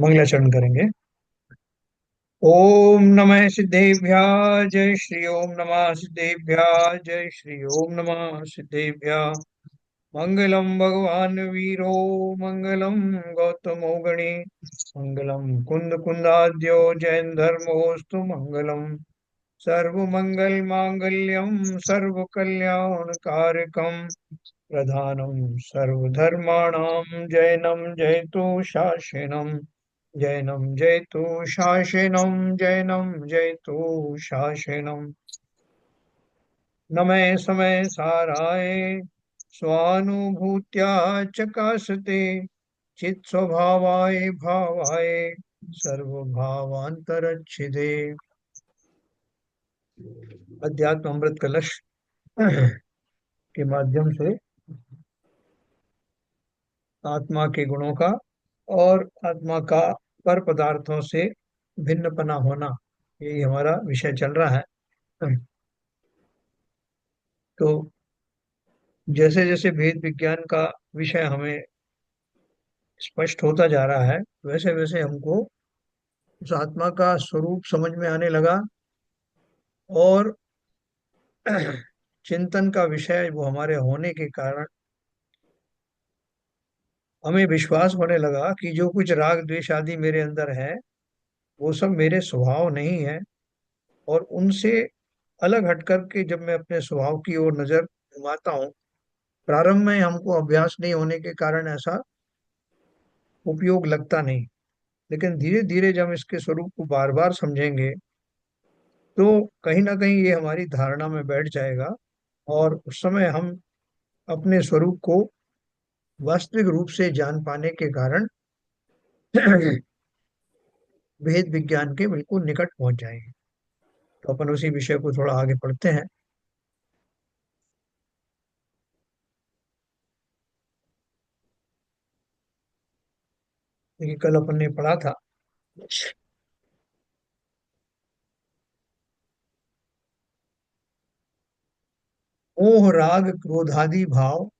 मंगलाचरण करेंगे। ओम नमः सिद्धेभ्य जय श्री ओम नमः सिद्धेभ्य जय श्री ओम नमः सिद्धेभ्य। मंगलम भगवान वीरो मंगलम गौतमो गणे मंगलम कुंद कुंदाद्यो जैन धर्मोस्तु मंगलम सर्वमंगल मांगल्यम सर्व कल्याण कारकम प्रधानम सर्वधर्माणां जैनम जयतु शासनम जैनम जयतु शासनम जैनम जयतु शासनम। नमः समय साराय स्वानुभूत्या चकासते चित स्वभावाय भावाय सर्वभावांतरच्छिदे। अध्यात्म अमृत कलश के माध्यम से आत्मा के गुणों का और आत्मा का पर पदार्थों से भिन्नपना होना, यही हमारा विषय चल रहा है। तो जैसे जैसे भेद विज्ञान का विषय हमें स्पष्ट होता जा रहा है, वैसे वैसे हमको उस आत्मा का स्वरूप समझ में आने लगा। और चिंतन का विषय वो हमारे होने के कारण हमें विश्वास होने लगा कि जो कुछ राग द्वेष आदि मेरे अंदर है वो सब मेरे स्वभाव नहीं है। और उनसे अलग हट करके जब मैं अपने स्वभाव की ओर नजर घुमाता हूँ, प्रारंभ में हमको अभ्यास नहीं होने के कारण ऐसा उपयोग लगता नहीं, लेकिन धीरे धीरे जब हम इसके स्वरूप को बार बार समझेंगे तो कहीं ना कहीं ये हमारी धारणा में बैठ जाएगा। और उस समय हम अपने स्वरूप को वास्तविक रूप से जान पाने के कारण भेद विज्ञान के बिल्कुल निकट पहुंच जाएंगे। तो अपन उसी विषय को थोड़ा आगे पढ़ते हैं। देखिए, कल अपन ने पढ़ा था, मोह राग क्रोधादि भाव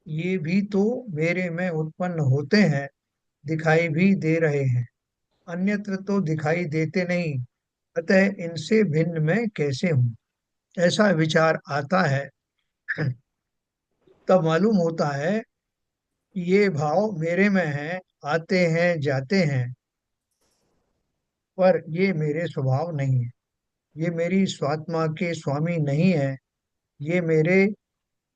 ये भी तो मेरे में उत्पन्न होते हैं, दिखाई भी दे रहे हैं, अन्यत्र तो दिखाई देते नहीं, अतः इनसे भिन्न मैं कैसे हूँ। ऐसा विचार आता है तब मालूम होता है कि ये भाव मेरे में हैं, आते हैं जाते हैं, पर ये मेरे स्वभाव नहीं है। ये मेरी स्वात्मा के स्वामी नहीं है। ये मेरे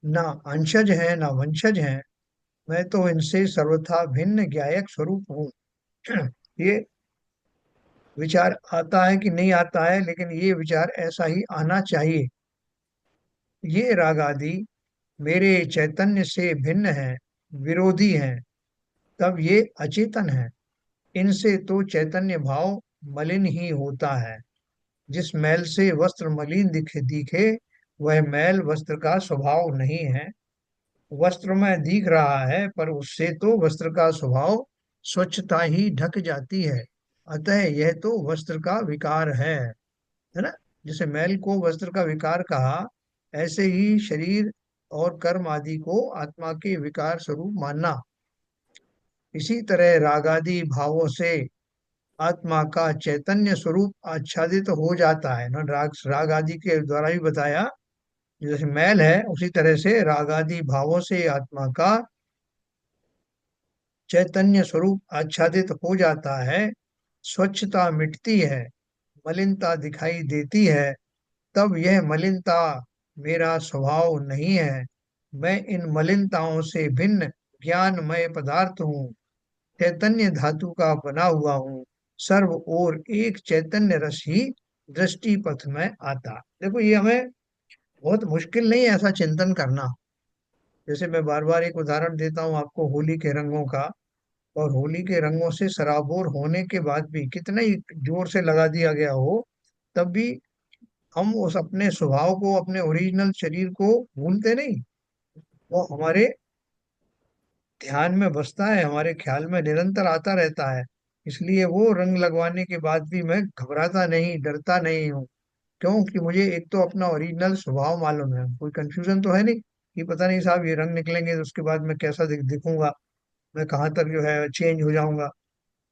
ना अंशज हैं ना वंशज हैं। मैं तो इनसे सर्वथा भिन्न ज्ञायक स्वरूप हूँ। ये विचार आता है कि नहीं आता है, लेकिन ये विचार ऐसा ही आना चाहिए। ये राग आदि मेरे चैतन्य से भिन्न है, विरोधी हैं, तब ये अचेतन है। इनसे तो चैतन्य भाव मलिन ही होता है। जिस मैल से वस्त्र मलिन दिखे दिखे, वह मैल वस्त्र का स्वभाव नहीं है। वस्त्र में दिख रहा है पर उससे तो वस्त्र का स्वभाव स्वच्छता ही ढक जाती है। अतः यह तो वस्त्र का विकार है ना। जैसे मैल को वस्त्र का विकार कहा, ऐसे ही शरीर और कर्म आदि को आत्मा के विकार स्वरूप मानना। इसी तरह रागादि भावों से आत्मा का चैतन्य स्वरूप आच्छादित हो जाता है ना। राग आदि के द्वारा भी बताया, जैसे मैल है उसी तरह से रागादि भावों से आत्मा का चैतन्य स्वरूप आच्छादित हो जाता है। स्वच्छता मिटती है, मलिनता दिखाई देती है, तब यह मलिनता मेरा स्वभाव नहीं है। मैं इन मलिनताओं से भिन्न ज्ञानमय पदार्थ हूँ, चैतन्य धातु का बना हुआ हूँ। सर्व ओर एक चैतन्य रस ही दृष्टि पथ में आता। देखो, ये हमें बहुत मुश्किल नहीं है ऐसा चिंतन करना। जैसे मैं बार बार एक उदाहरण देता हूँ आपको होली के रंगों का। और होली के रंगों से सराबोर होने के बाद भी कितना ही जोर से लगा दिया गया हो, तब भी हम उस अपने स्वभाव को, अपने ओरिजिनल शरीर को भूलते नहीं। वो हमारे ध्यान में बसता है, हमारे ख्याल में निरंतर आता रहता है। इसलिए वो रंग लगवाने के बाद भी मैं घबराता नहीं, डरता नहीं हूँ। क्योंकि मुझे एक तो अपना ओरिजिनल स्वभाव मालूम है, कोई कंफ्यूजन तो है नहीं कि पता नहीं साहब ये रंग निकलेंगे तो उसके बाद मैं कैसा दिखूंगा, मैं कहाँ तक जो है चेंज हो जाऊंगा।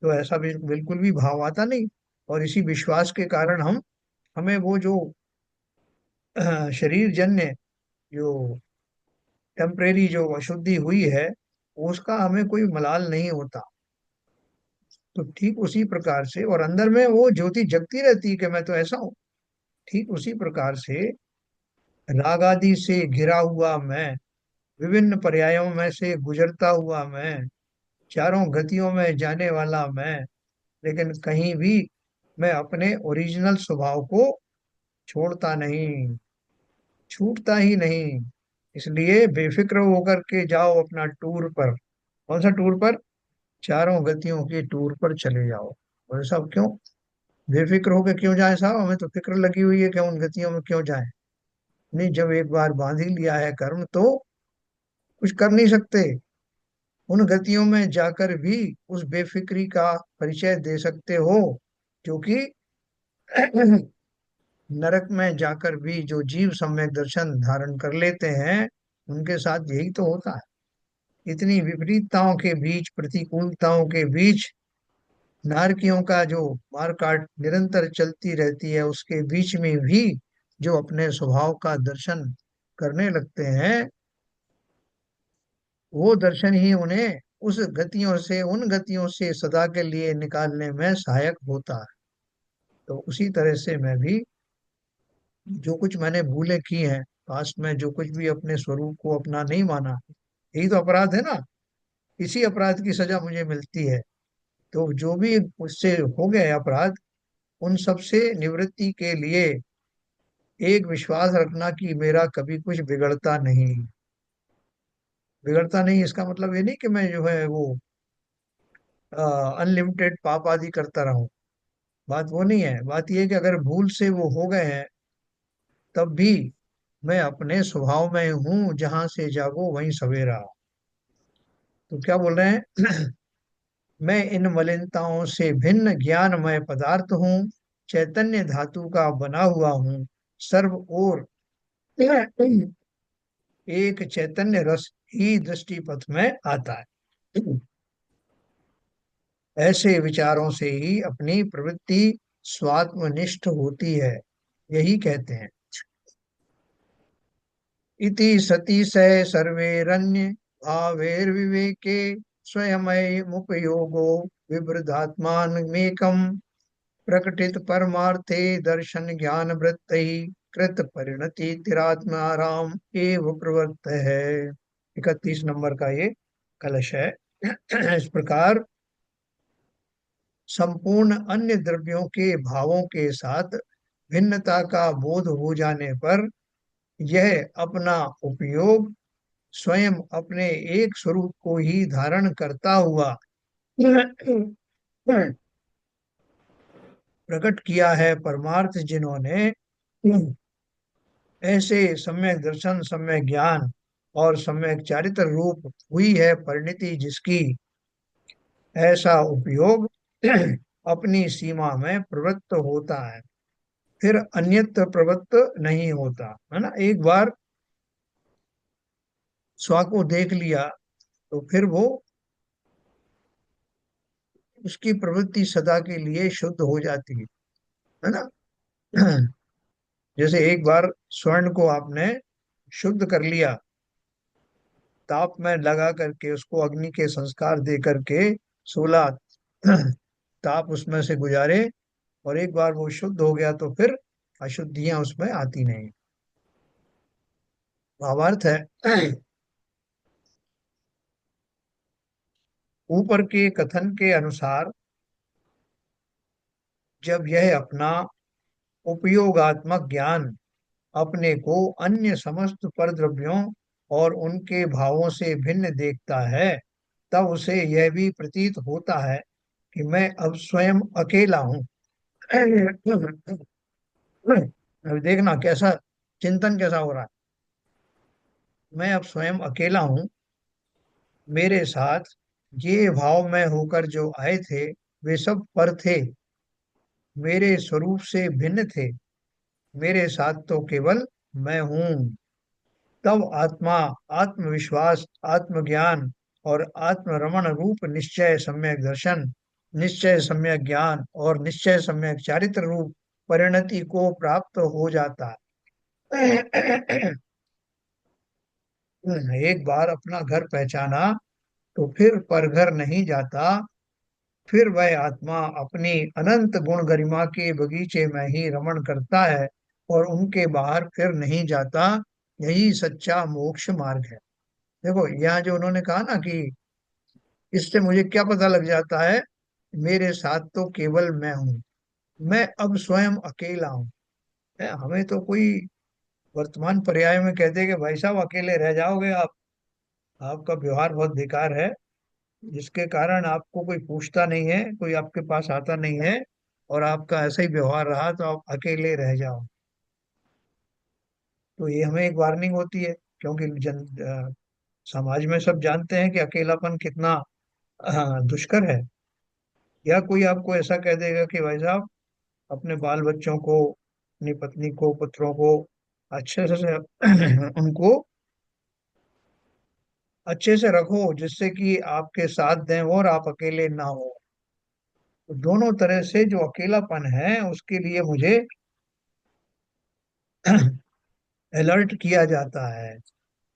तो ऐसा भी बिल्कुल भी भाव आता नहीं। और इसी विश्वास के कारण हम हमें वो जो शरीर जन्य जो टेम्परेरी जो अशुद्धि हुई है, उसका हमें कोई मलाल नहीं होता। तो ठीक उसी प्रकार से, और अंदर में वो ज्योति जगती रहती है कि मैं तो ऐसा हूँ। ठीक उसी प्रकार से राग आदि से घिरा हुआ मैं, विभिन्न पर्यायों में से गुजरता हुआ मैं, चारों गतियों में जाने वाला मैं, लेकिन कहीं भी मैं अपने ओरिजिनल स्वभाव को छोड़ता नहीं, छूटता ही नहीं। इसलिए बेफिक्र होकर के जाओ अपना टूर पर। कौन सा टूर पर? चारों गतियों के टूर पर चले जाओ। और सब क्यों? बेफिक्र होकर क्यों जाए साहब? हमें तो फिक्र लगी हुई है कि उन गतियों में क्यों जाए। नहीं, जब एक बार बांध ही लिया है कर्म तो कुछ कर नहीं सकते। उन गतियों में जाकर भी उस बेफिक्री का परिचय दे सकते हो, जो कि नरक में जाकर भी जो जीव सम्यक दर्शन धारण कर लेते हैं, उनके साथ यही तो होता है। इतनी विपरीतताओं के बीच, प्रतिकूलताओं के बीच, नारकियों का जो मार काट निरंतर चलती रहती है, उसके बीच में भी जो अपने स्वभाव का दर्शन करने लगते हैं, वो दर्शन ही उन्हें उस गतियों से, उन गतियों से सदा के लिए निकालने में सहायक होता है। तो उसी तरह से मैं भी जो कुछ मैंने भूलें की हैं पास्ट में, जो कुछ भी अपने स्वरूप को अपना नहीं माना, यही तो अपराध है ना। इसी अपराध की सजा मुझे मिलती है। तो जो भी मुझसे हो गए अपराध, उन सब से निवृत्ति के लिए एक विश्वास रखना कि मेरा कभी कुछ बिगड़ता नहीं। बिगड़ता नहीं इसका मतलब ये नहीं कि मैं जो है वो अनलिमिटेड पाप आदि करता रहूं। बात वो नहीं है। बात ये है कि अगर भूल से वो हो गए हैं, तब भी मैं अपने स्वभाव में हूँ, जहां से जागो वहीं सवेरा। तो क्या बोल रहे हैं? मैं इन मलिनताओं से भिन्न ज्ञानमय पदार्थ हूँ, चैतन्य धातु का बना हुआ हूँ, सर्व ओर एक चैतन्य रस ही दृष्टि पथ में आता है। ऐसे विचारों से ही अपनी प्रवृत्ति स्वात्मनिष्ठ होती है, यही कहते हैं। इति सति स सर्वैरन्य भावैर्विवेके स्वयमयमुपयोगो विवृधात्मानमेकम् प्रकटित परमार्थे दर्शन ज्ञान वृत्ति कृत परिणति तिरात्माराम एव प्रवृत्त है। 31 नंबर का ये कलश है। इस प्रकार संपूर्ण अन्य द्रव्यों के भावों के साथ भिन्नता का बोध हो जाने पर यह अपना उपयोग स्वयं अपने एक स्वरूप को ही धारण करता हुआ प्रकट किया है। परमार्थ जिन्होंने ऐसे सम्यक दर्शन, सम्यक ज्ञान और सम्यक चारित्र रूप हुई है परिणति जिसकी, ऐसा उपयोग अपनी सीमा में प्रवृत्त होता है, फिर अन्यत्र प्रवृत्त नहीं होता है ना। एक बार स्व को देख लिया तो फिर वो, उसकी प्रवृत्ति सदा के लिए शुद्ध हो जाती है ना। जैसे एक बार स्वर्ण को आपने शुद्ध कर लिया, ताप में लगा करके उसको अग्नि के संस्कार दे करके 16 ताप उसमें से गुजारे, और एक बार वो शुद्ध हो गया तो फिर अशुद्धियां उसमें आती नहीं। भावार्थ है, ऊपर के कथन के अनुसार जब यह अपना उपयोगात्मक ज्ञान अपने को अन्य समस्त परद्रव्यों और उनके भावों से भिन्न देखता है, तब उसे यह भी प्रतीत होता है कि मैं अब स्वयं अकेला हूँ। अभी देखना कैसा चिंतन कैसा हो रहा है। मैं अब स्वयं अकेला हूँ, मेरे साथ ये भाव में होकर जो आए थे वे सब पर थे, मेरे स्वरूप से भिन्न थे, मेरे साथ तो केवल मैं हूँ। तब आत्मा, आत्मविश्वास, आत्मज्ञान और आत्मरमण रूप निश्चय सम्यक दर्शन निश्चय सम्यक ज्ञान और निश्चय सम्यक चारित्र रूप परिणति को प्राप्त हो जाता है। एक बार अपना घर पहचाना तो फिर परघर नहीं जाता। फिर वह आत्मा अपनी अनंत गुण गरिमा के बगीचे में ही रमण करता है और उनके बाहर फिर नहीं जाता। यही सच्चा मोक्ष मार्ग है। देखो यहाँ जो उन्होंने कहा ना कि इससे मुझे क्या पता लग जाता है, मेरे साथ तो केवल मैं हूँ, मैं अब स्वयं अकेला हूँ। हमें तो कोई वर्तमान पर्याय में कहते हैं कि भाई साहब अकेले रह जाओगे आप, आपका व्यवहार बहुत बेकार है, जिसके कारण आपको कोई पूछता नहीं है, कोई आपके पास आता नहीं है, और आपका ऐसा ही व्यवहार रहा तो आप अकेले रह जाओ। तो ये हमें एक वार्निंग होती है, क्योंकि समाज में सब जानते हैं कि अकेलापन कितना दुष्कर है। या कोई आपको ऐसा कह देगा कि भाई साहब अपने बाल बच्चों को, अपनी पत्नी को, पुत्रों को अच्छे से उनको अच्छे से रखो, जिससे कि आपके साथ दें वो और आप अकेले ना हो। तो दोनों तरह से जो अकेलापन है उसके लिए मुझे अलर्ट किया जाता है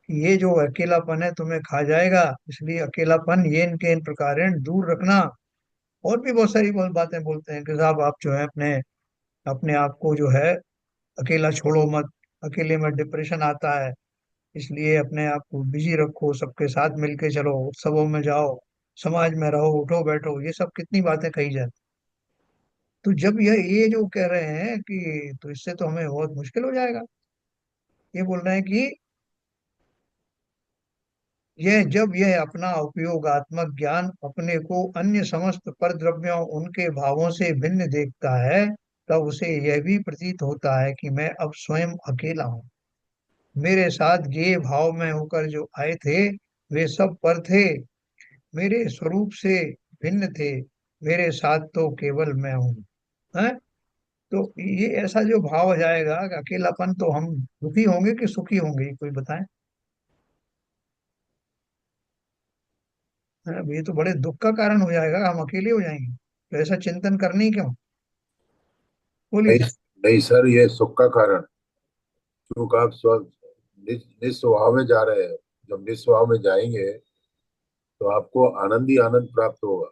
कि ये जो अकेलापन है तुम्हें खा जाएगा, इसलिए अकेलापन ये इनके इन प्रकार दूर रखना। और भी बहुत सारी बातें बोलते हैं कि साहब आप जो है अपने अपने आप को जो है अकेला छोड़ो मत, अकेले में डिप्रेशन आता है, इसलिए अपने आप को बिजी रखो, सबके साथ मिलके चलो, उत्सवों में जाओ, समाज में रहो, उठो बैठो, ये सब कितनी बातें कही जाती। तो जब ये जो कह रहे हैं कि तो इससे तो हमें बहुत मुश्किल हो जाएगा। ये बोल रहे हैं कि यह जब यह अपना उपयोगात्मक ज्ञान अपने को अन्य समस्त परद्रव्यों उनके भावों से भिन्न देखता है, तब उसे यह भी प्रतीत होता है कि मैं अब स्वयं अकेला हूँ। मेरे साथ ये भाव में होकर जो आए थे वे सब पर थे, मेरे स्वरूप से भिन्न थे, मेरे साथ तो केवल मैं हूँ। है। तो ये ऐसा जो भाव आ जाएगा कि अकेलापन, तो हम दुखी होंगे कि सुखी होंगे, ये कोई बताएं। है, ये तो बड़े दुख का कारण हो जाएगा, हम अकेले हो जाएंगे, तो ऐसा चिंतन करनी क्यों। बोलिए। नहीं, नहीं सर, ये सुख का कारण, क्योंकि आप निस्वभाव में जा रहे हैं। जब निस्वभाव में जाएंगे तो आपको आनंद ही आनंद प्राप्त होगा।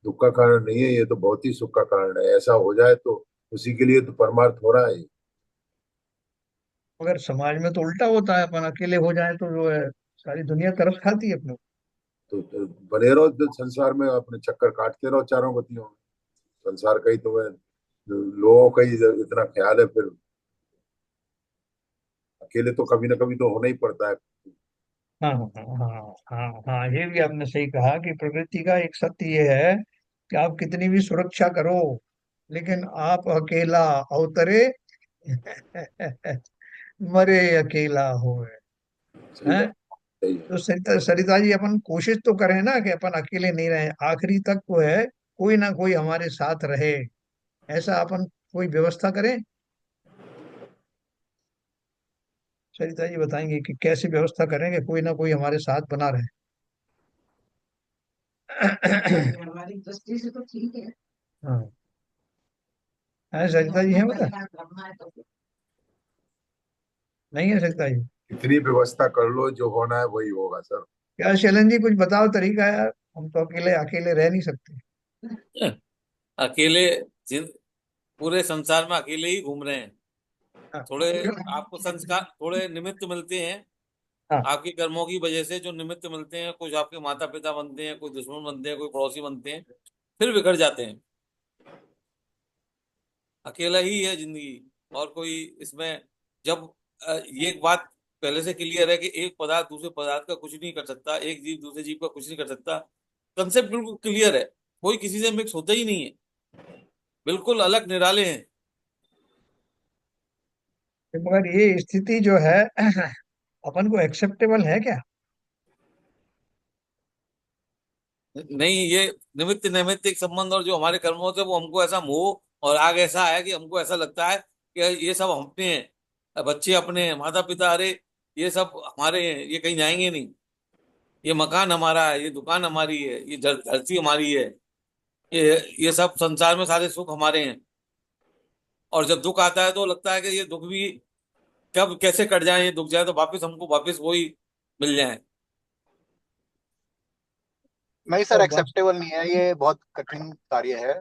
दुख का कारण नहीं है, ये तो बहुत ही सुख का कारण है। ऐसा हो जाए तो उसी के लिए तो परमार्थ हो रहा है। मगर समाज में तो उल्टा होता है, अपन अकेले हो जाए तो जो है सारी दुनिया तरस खाती है अपने को। तो बने रहो तो संसार में, अपने चक्कर काटते रहो चारों गतियों में। संसार का ही तुम्हें, लोगों का ही इतना ख्याल है, फिर अकेले तो कभी ना कभी तो होना ही पड़ता है। हाँ हाँ हाँ हाँ हाँ, ये भी आपने सही कहा कि प्रकृति का एक सत्य ये है कि आप कितनी भी सुरक्षा करो, लेकिन आप अकेला अवतरे मरे अकेला होए। सही हैं। बात, सही है। तो सरिता जी, अपन कोशिश तो करें ना कि अपन अकेले नहीं रहे, आखिरी तक को है कोई ना कोई हमारे साथ रहे, ऐसा अपन कोई व्यवस्था करें। सरिता जी बताएंगे कि कैसी व्यवस्था करेंगे कोई ना कोई हमारे साथ बना रहे। हमारी दृष्टि से तो ठीक है। हाँ। है सरिता जी, है बता। नहीं है सरिता जी। इतनी व्यवस्था कर लो, जो होना है वही होगा सर। क्या शैलन जी, कुछ बताओ तरीका यार, हम तो अकेले अकेले रह नहीं सकते। अकेले जिन पूरे संसार में अकेले ही घूम रहे हैं। हाँ थोड़े आपको संस्कार, थोड़े निमित्त मिलते हैं हाँ आपके कर्मों की वजह से, जो निमित्त मिलते हैं, कुछ आपके माता पिता बनते हैं, कोई दुश्मन बनते हैं, कोई पड़ोसी बनते हैं, फिर बिगड़ जाते हैं। अकेला ही है जिंदगी, और कोई इसमें, जब ये एक बात पहले से क्लियर है कि एक पदार्थ दूसरे पदार्थ का कुछ नहीं कर सकता, एक जीव दूसरे जीव का कुछ नहीं कर सकता। कंसेप्ट बिल्कुल क्लियर है, कोई किसी से मिक्स होता ही नहीं है, बिल्कुल अलग निराले हैं। मगर ये स्थिति जो है अपन को एक्सेप्टेबल है क्या। नहीं, ये निमित्त नैमित्तिक संबंध और जो हमारे कर्मों से, वो हमको ऐसा मोह और आग ऐसा है कि हमको ऐसा लगता है कि ये सब अपने हैं, बच्चे अपने हैं, माता पिता, अरे ये सब हमारे हैं, ये कहीं जाएंगे नहीं, ये मकान हमारा है, ये दुकान हमारी है, ये धरती हमारी है। ये सब संसार में सारे सुख हमारे हैं। और जब दुख आता है तो लगता है कि ये दुख भी कब कैसे कट जाए, ये दुख जाए तो वापस हमको वापस वही मिल जाए। नहीं सर, और एक्सेप्टेबल नहीं है, ये बहुत कठिन कार्य है।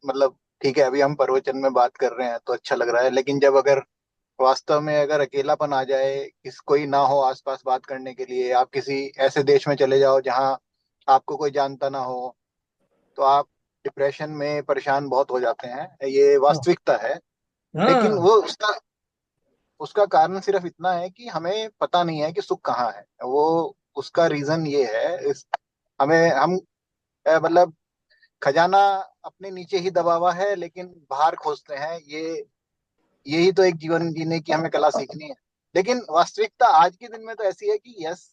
मतलब ठीक है, अभी हम प्रवचन में बात कर रहे हैं तो अच्छा लग रहा है, लेकिन जब अगर वास्तव में अगर अकेलापन आ जाए, किस कोई ना हो आसपास बात करने के लिए, आप किसी ऐसे देश में चले जाओ जहां आपको कोई जानता ना हो, तो आप डिप्रेशन में परेशान बहुत हो जाते हैं, ये वास्तविकता है। लेकिन हाँ, वो उसका उसका कारण सिर्फ इतना है कि हमें पता नहीं है कि सुख कहाँ है। वो उसका रीजन ये है, इस हमें हम मतलब खजाना अपने नीचे ही दबा हुआ है, लेकिन बाहर खोजते हैं। यही तो एक जीवन जीने की हमें कला सीखनी है। लेकिन वास्तविकता आज के दिन में तो ऐसी है कि यस,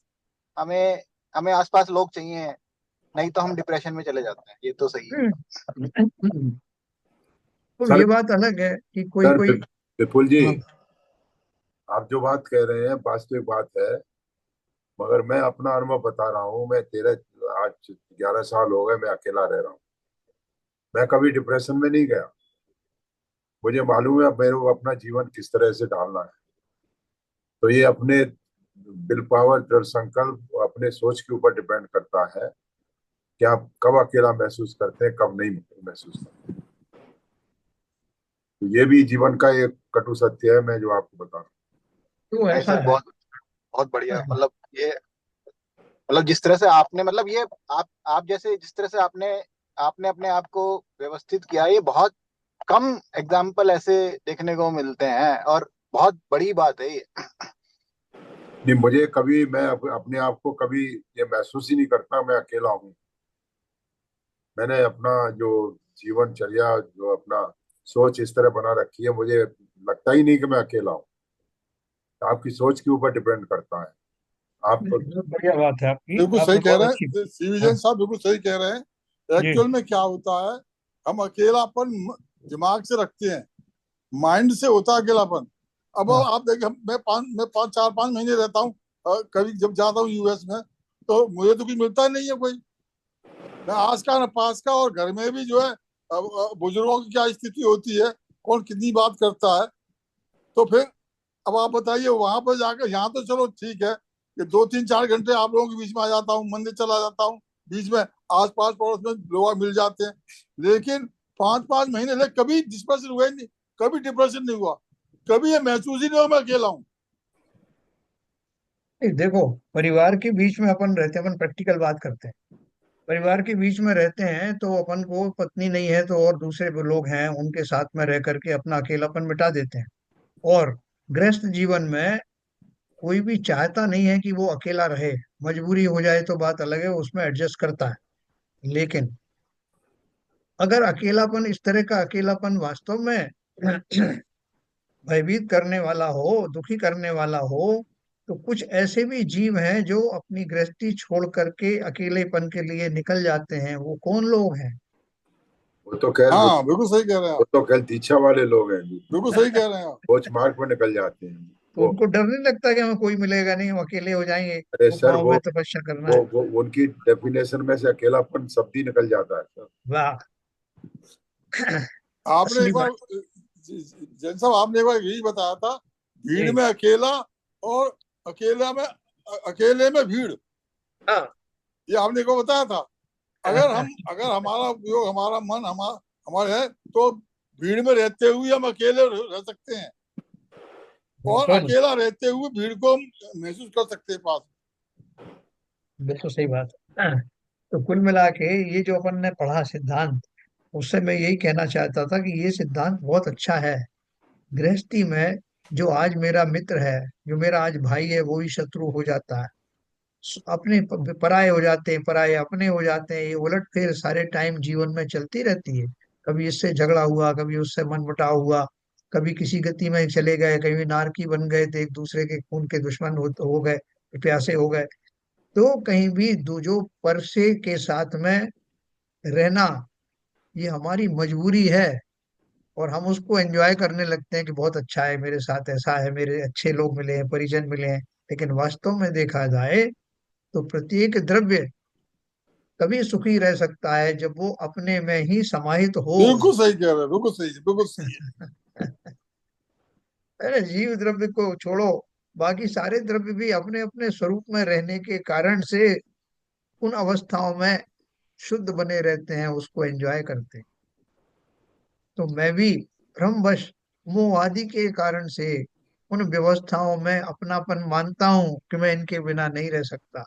हमें हमें आसपास लोग चाहिए, नहीं तो हम डिप्रेशन में चले जाते हैं, ये तो सही है। तो सर ये बात अलग है कि कोई सर कोई। विपुल जी, हाँ, आप जो बात कह रहे हैं वास्तविक बात है, मगर मैं अपना अनुभव बता रहा हूँ। मैं 11 साल हो गए मैं अकेला रह रहा हूँ। मैं कभी डिप्रेशन में नहीं गया। मुझे मालूम है अब मेरे को अपना जीवन किस तरह से ढालना है। तो ये अपने विल पावर, दृढ़ संकल्प और अपने सोच के ऊपर डिपेंड करता है कि आप कब अकेला महसूस करते हैं, कब नहीं महसूस करते। तो ये भी जीवन का एक कटु सत्य है, मैं जो आपको बता रहा तो नहीं ऐसा सर, है। बहुत बहुत बढ़िया। मतलब ये, मतलब जिस तरह से आपने, मतलब ये आप जैसे जिस तरह से आपने आपने अपने आप को व्यवस्थित किया, ये बहुत कम एग्जाम्पल ऐसे देखने को मिलते हैं, और बहुत बड़ी बात है ये। हूँ। नहीं, मुझे कभी, मैं अपने आप को कभी ये महसूस ही नहीं करता मैं अकेला हूँ। मैंने अपना जो जीवनचर्या, जो अपना सोच इस तरह बना रखी है, मुझे लगता ही नहीं कि मैं अकेला हूँ। आपकी सोच के ऊपर डिपेंड करता है। आप बहुत बढ़िया बात है आपकी, बिल्कुल सही आपने कह बहुत रहे अच्छी। हैं हाँ सीविजन साहब, बिल्कुल सही कह रहे हैं। जी। एक्चुअल में क्या होता है, हम अकेलापन दिमाग से रखते हैं, माइंड से होता है अकेलापन। अब हाँ, आप देखिए, मैं 4-5 महीने रहता हूँ, कभी जब जाता हूँ यूएस में, तो मुझे तो कुछ मिलता नहीं है कोई, मैं आस का न पास का। और घर में भी जो है, बुजुर्गों की क्या स्थिति होती है, कौन कितनी बात करता है। तो फिर अब आप बताइए, वहां पर जाकर, यहाँ तो चलो ठीक है कि 2-3-4 घंटे आप लोगों के बीच में आ जाता हूँ, मंदिर चला जाता हूँ, बीच में आस पास पड़ोस में लोग मिल जाते हैं। लेकिन 5-5 महीने लगे, कभी डिप्रेशन हुआ ही नहीं, कभी डिप्रेशन नहीं हुआ, कभी ये महसूस ही नहीं हुआ मैं अकेला हूँ। नहीं, देखो, परिवार के बीच में अपन रहते हैं, अपन प्रैक्टिकल बात करते हैं। परिवार के बीच में रहते हैं तो अपन को पत्नी नहीं है तो और दूसरे भी लोग हैं, उनके साथ में रह करके अपना अकेलापन मिटा देते हैं। और गृहस्थ जीवन में कोई भी चाहता नहीं है कि वो अकेला रहे। मजबूरी हो जाए तो बात अलग है, उसमें एडजस्ट करता है। लेकिन अगर अकेलापन, इस तरह का अकेलापन वास्तव में भयभीत करने वाला हो, दुखी करने वाला हो, तो कुछ ऐसे भी जीव हैं जो अपनी गृहस्थी छोड़ करके अकेलेपन के लिए निकल जाते हैं। वो कौन लोग हैं? वो तो खैर वो, हाँ बिल्कुल सही कह रहे हैं वो आप, तो खैर दीक्षा वाले लोग हैं जो बिल्कुल सही कह रहे हैं आप। कोच मार्ग पर निकल जाते हैं तो वो। उनको डर नहीं लगता कि हमें कोई मिलेगा नहीं, हम अकेले हो जाएंगे, अरे सर, गुफाओं वो में तपस्या करना वो है? वो उनकी डेफिनेशन में से अकेलापन शब्द ही निकल जाता है सर। वाह। आपने असली एक बार, बात। जैन साहब, आपने एक बार यही बताया था, भीड़ जी। में अकेला, और अकेले में भीड़, हाँ। ये आपने को बताया था। अगर हमारा उपयोग, हमारा मन, हमारे है, तो भीड़ में रहते हुए हम अकेले रह सकते हैं, और बिल्कुल। अकेला रहते हुए भीड़ को हम महसूस कर सकते हैं पास। बिल्कुल सही बात है। तो कुल मिला के ये जो अपन ने पढ़ा सिद्धांत, उससे मैं यही कहना चाहता था कि ये सिद्धांत बहुत अच्छा है। गृहस्थी में जो आज मेरा मित्र है, जो मेरा आज भाई है, वो ही शत्रु हो जाता है। अपने पराये हो जाते हैं, पराये अपने हो जाते हैं। ये उलट फेर सारे टाइम जीवन में चलती रहती है। कभी इससे झगड़ा हुआ, कभी उससे मनमुटाव हुआ, कभी किसी गति में चले गए, कभी नारकी बन गए तो एक दूसरे के खून के दुश्मन हो गए, प्यासे हो गए। तो कहीं भी दूजों परसे के साथ में रहना, ये हमारी मजबूरी है। और हम उसको एंजॉय करने लगते हैं कि बहुत अच्छा है, मेरे साथ ऐसा है, मेरे अच्छे लोग मिले हैं, परिजन मिले हैं। लेकिन वास्तव में देखा जाए तो प्रत्येक द्रव्य तभी सुखी रह सकता है जब वो अपने में ही समाहित हो। बिल्कुल सही कह रहे हैं, बिल्कुल सही है, बिल्कुल सही है। अरे जीव द्रव्य को छोड़ो, बाकी सारे द्रव्य भी अपने अपने स्वरूप में रहने के कारण से उन अवस्थाओं में शुद्ध बने रहते हैं, उसको एंजॉय करते हैं। तो मैं भी भ्रमवश मोह आदि के कारण से उन व्यवस्थाओं में अपनापन मानता हूं कि मैं इनके बिना नहीं रह सकता।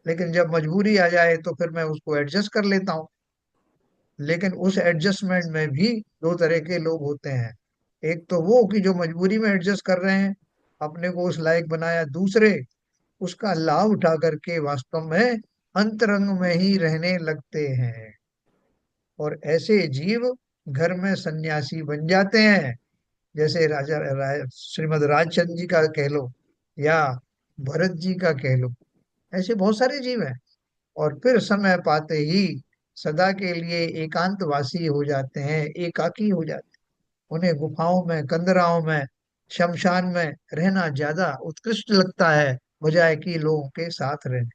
लेकिन जब मजबूरी आ जाए तो फिर मैं उसको एडजस्ट कर लेता हूँ। लेकिन उस एडजस्टमेंट में भी दो तरह के लोग होते हैं। एक तो वो कि जो मजबूरी में एडजस्ट कर रहे हैं, अपने को उस लायक बनाया। दूसरे उसका लाभ उठा करके वास्तव में अंतरंग में ही रहने लगते हैं। और ऐसे जीव घर में सन्यासी बन जाते हैं। जैसे श्रीमद राजचंद्र जी का कह लो, या भरत जी का कह लो। ऐसे बहुत सारे जीव हैं। और फिर समय पाते ही सदा के लिए एकांतवासी हो जाते हैं, एकाकी हो जाते हैं। उन्हें गुफाओं में, कंदराओं में, शमशान में रहना ज्यादा उत्कृष्ट लगता है, बजाय कि लोगों के साथ रहने।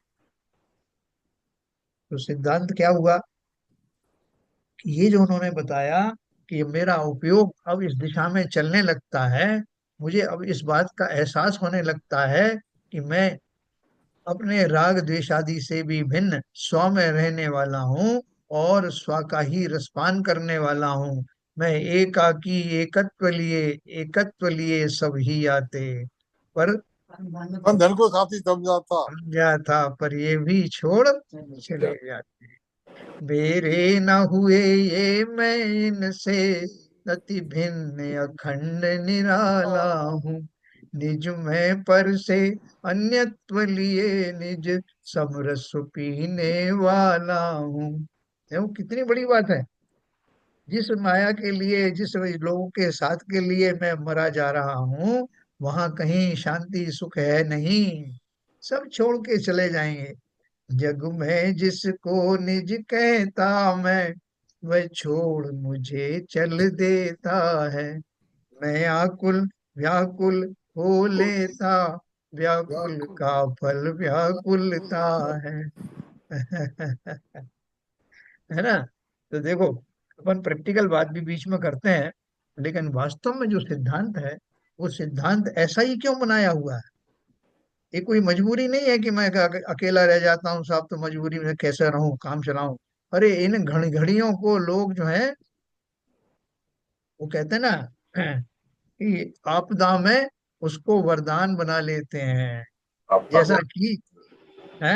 तो सिद्धांत क्या हुआ कि ये जो उन्होंने बताया कि मेरा उपयोग अब इस दिशा में चलने लगता है, मुझे अब इस बात का एहसास होने लगता है कि मैं अपने राग द्वेषादि से भी भिन्न स्व में रहने वाला हूँ, और स्व का ही रसपान करने वाला हूँ। मैं एकाकी एकत्व लिए सब ही आते, पर धन को साथी समझाता। समझा था पर ये भी छोड़ चले जाते। मेरे न हुए ये मैं इनसे, अति भिन्न अखंड निराला हूँ। निज में पर से अन्यत्व लिए, निज समरस पीने वाला हूँ। देखो कितनी बड़ी बात है। जिस माया के लिए, जिस लोगों के साथ के लिए मैं मरा जा रहा हूँ, वहां कहीं शांति सुख है नहीं। सब छोड़ के चले जाएंगे। जग में जिसको निज कहता मैं, वह छोड़ मुझे चल देता है। मैं आकुल व्याकुल हो लेता, व्याकुल का फल व्याकुलता है। है ना। तो देखो, अपन प्रैक्टिकल बात भी बीच में करते हैं, लेकिन वास्तव में जो सिद्धांत है, वो सिद्धांत ऐसा ही क्यों बनाया हुआ है। ये कोई मजबूरी नहीं है कि मैं अकेला रह जाता हूँ साहब, तो मजबूरी में कैसे रहूं, काम चलाऊं। अरे इन घड़ियों को लोग जो है, वो कहते हैं ना कि आपदा में उसको वरदान बना लेते हैं। आपका जैसा को कि है,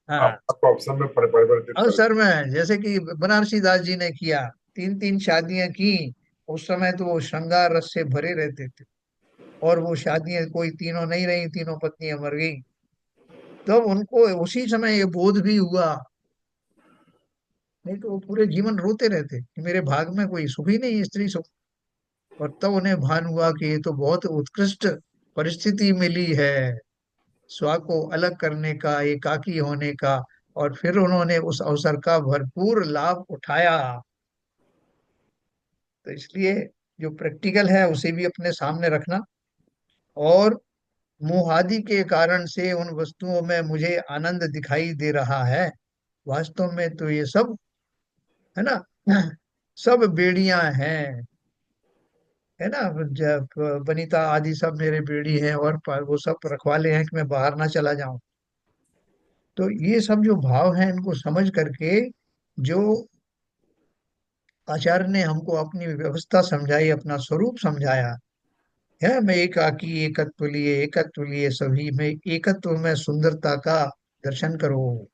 हाँ, आपका को अवसर में परिवर्तित कर अवसर में जैसे कि बनारसी दास जी ने किया, तीन तीन शादियां की। उस समय तो वो श्रृंगार रस से भरे रहते थे। और वो शादियां कोई तीनों नहीं रही, तीनों पत्नियां मर गई। तब उनको उसी समय ये बोध भी हुआ। नहीं तो वो पूरे जीवन रोते रहते कि मेरे भाग में कोई सुख ही नहीं है, स्त्री सुख। और तब उन्हें भान हुआ कि ये तो बहुत उत्कृष्ट परिस्थिति मिली है, स्व को अलग करने का, एकाकी होने का। और फिर उन्होंने उस अवसर का भरपूर लाभ उठाया। तो इसलिए जो प्रैक्टिकल है उसे भी अपने सामने रखना। और मोहादि के कारण से उन वस्तुओं में मुझे आनंद दिखाई दे रहा है, वास्तव में तो ये सब, है ना, सब बेड़ियां हैं। है ना। जब बनीता आदि सब मेरे बेड़ी हैं, और वो सब रखवाले हैं कि मैं बाहर ना चला जाऊं। तो ये सब जो भाव हैं, इनको समझ करके जो आचार्य ने हमको अपनी व्यवस्था समझाई, अपना स्वरूप समझाया है, मैं एकत्व लिए सभी में, एकत्व में सुंदरता का दर्शन करो।